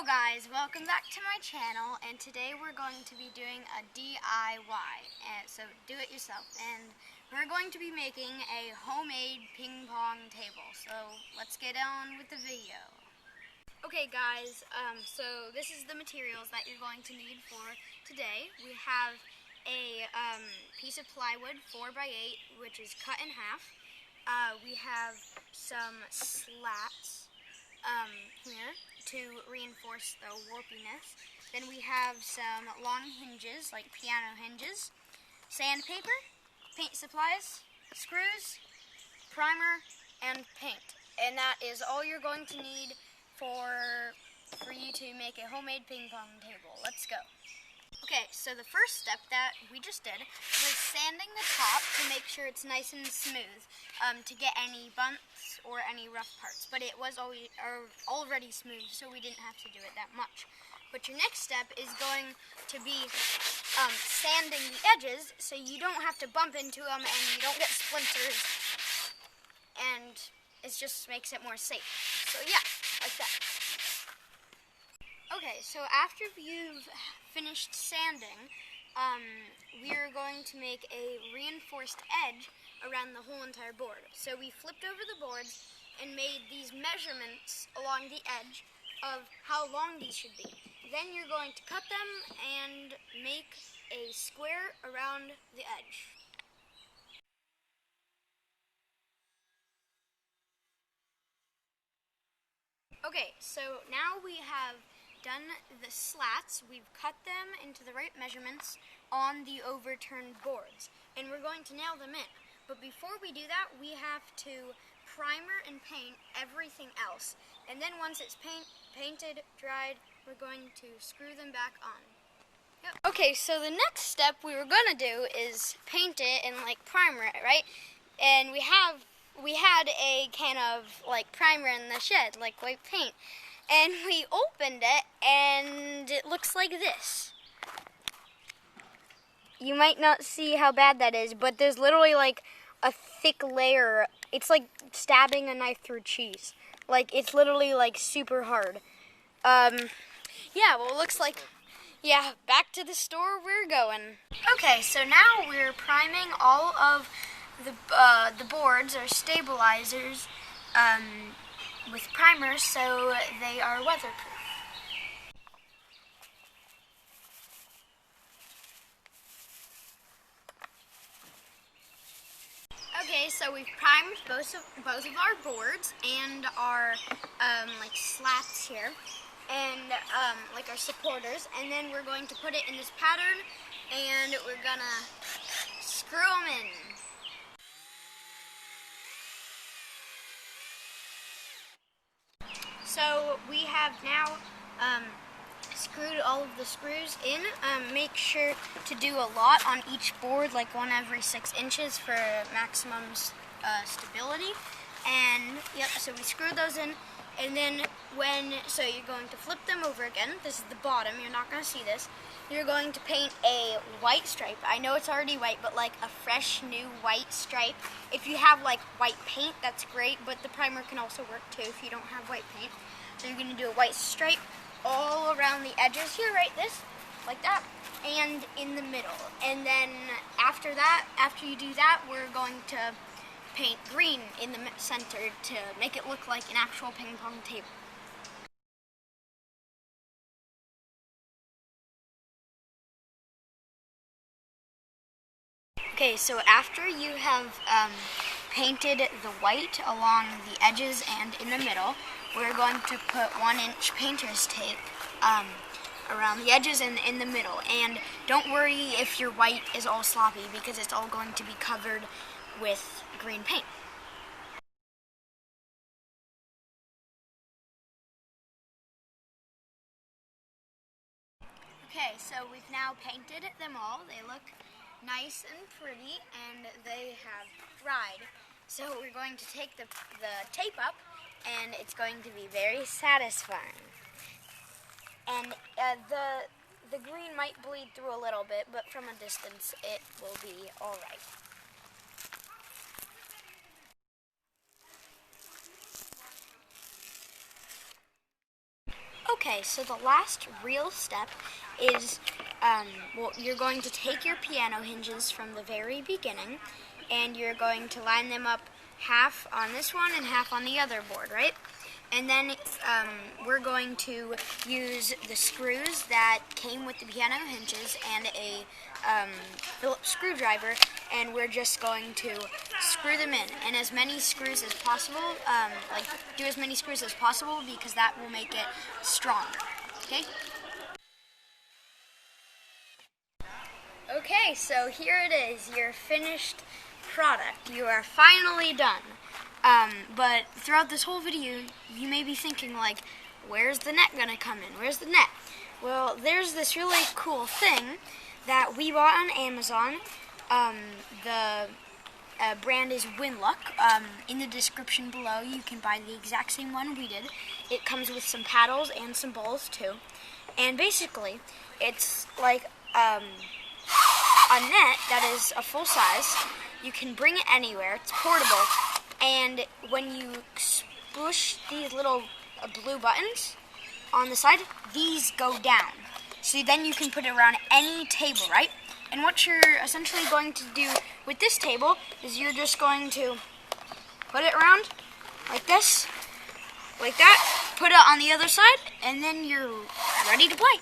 Hello guys, welcome back to my channel, and today we're going to be doing a DIY, so do it yourself, and we're going to be making a homemade ping pong table, so let's get on with the video. Okay guys, so this is the materials that you're going to need for today. We have a piece of plywood 4x8 which is cut in half. We have some slats here to reinforce the warpiness. Then we have some long hinges, like piano hinges, sandpaper, paint supplies, screws, primer, and paint. And that is all you're going to need for you to make a homemade ping pong table. Let's go. Okay, so the first step that we just did was sanding the top to make sure it's nice and smooth, to get any bumps or any rough parts. But it was already smooth, so we didn't have to do it that much. But your next step is going to be sanding the edges so you don't have to bump into them and you don't get splinters, and it just makes it more safe. So yeah, like that. Okay, so after you've finished sanding, we're going to make a reinforced edge around the whole entire board. So we flipped over the boards and made these measurements along the edge of how long these should be. Then you're going to cut them and make a square around the edge. Okay, so now we have done the slats. We've cut them into the right measurements on the overturned boards, and we're going to nail them in. But before we do that, we have to primer and paint everything else. And then once it's painted, dried, we're going to screw them back on. Yep. Okay, so the next step we were going to do is paint it and primer it, right? And we had a can of primer in the shed, white paint. And we opened it, and it looks like this. You might not see how bad that is, but there's literally a thick layer. It's like stabbing a knife through cheese. It's literally super hard. Yeah, well, it looks like, yeah, back to the store we're going. Okay, so now we're priming all of the boards or stabilizers with primer so they are weatherproof. Okay, so we've primed both of our boards and our slats here, and our supporters, and then we're going to put it in this pattern, and we're gonna screw them in. So we have now screwed all of the screws in. Make sure to do a lot on each board, 1 every 6 inches for maximum stability. And yep, so we screwed those in, and then so you're going to flip them over again. This is the bottom, you're not going to see this. You're going to paint a white stripe. I know it's already white, but a fresh new white stripe. If you have white paint, that's great, but the primer can also work too if you don't have white paint. So you're going to do a white stripe all around the edges here, right, like that, and in the middle. And then after you do that, we're going to paint green in the center to make it look like an actual ping pong table. Okay, so after you have painted the white along the edges and in the middle, we're going to put 1-inch painter's tape around the edges and in the middle. And don't worry if your white is all sloppy, because it's all going to be covered with green paint. Okay, so we've now painted them all. They look nice and pretty, and they have dried. So we're going to take the tape up, and it's going to be very satisfying. And the green might bleed through a little bit, but from a distance it will be all right. Okay, so the last real step is, well, you're going to take your piano hinges from the very beginning, and you're going to line them up half on this one and half on the other board, right? And then we're going to use the screws that came with the piano hinges and a Phillips screwdriver, and we're just going to screw them in. And as many screws as possible, do as many screws as possible because that will make it stronger, okay? Okay, so here it is, your finished product. You are finally done. But throughout this whole video, you may be thinking, like, where's the net gonna come in? Where's the net? Well, there's this really cool thing that we bought on Amazon. The brand is Winlook. In the description below, you can buy the exact same one we did. It comes with some paddles and some balls, too. And basically, it's like a net that is a full size. You can bring it anywhere. It's portable. And when you push these little blue buttons on the side, these go down. So then you can put it around any table, right? And what you're essentially going to do with this table is you're just going to put it around like this, like that, put it on the other side, and then you're ready to play.